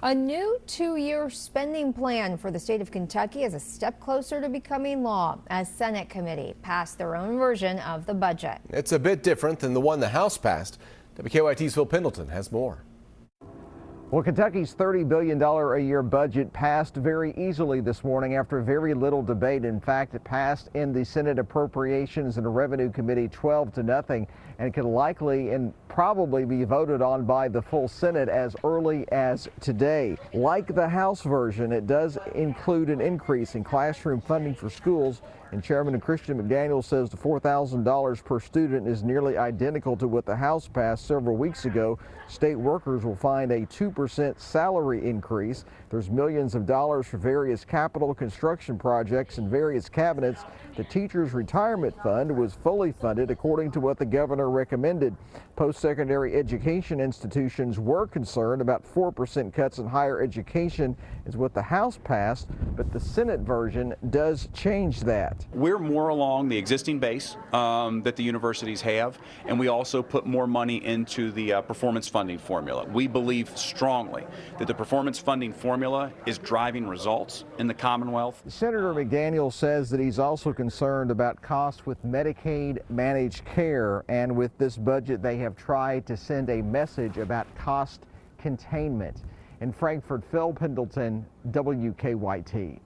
A new 2-year spending plan for the state of Kentucky is a step closer to becoming law as Senate committee passed their own version of the budget. It's a bit different than the one the House passed. WKYT's Phil Pendleton has more. Well, Kentucky's $30 billion a year budget passed very easily this morning after very little debate. In fact, it passed in the Senate Appropriations and Revenue Committee 12-0, and could likely and probably be voted on by the full Senate as early as today. Like the House version, it does include an increase in classroom funding for schools, and Chairman Christian McDaniel says the $4,000 per student is nearly identical to what the House passed several weeks ago. State workers will find a 2% salary increase. There's millions of dollars for various capital construction projects and various cabinets. The Teachers Retirement Fund was fully funded according to what the governor recommended. Post-secondary education institutions were concerned about 4% cuts in higher education is what the House passed, but the Senate version does change that. We're more along the existing base that the universities have, and we also put more money into the performance funding formula. We believe strongly that the performance funding formula is driving results in the Commonwealth. Senator McDaniel says that he's also concerned about costs with Medicaid managed care, and with this budget they have tried to send a message about cost containment. In Frankfort, Phil Pendleton, WKYT.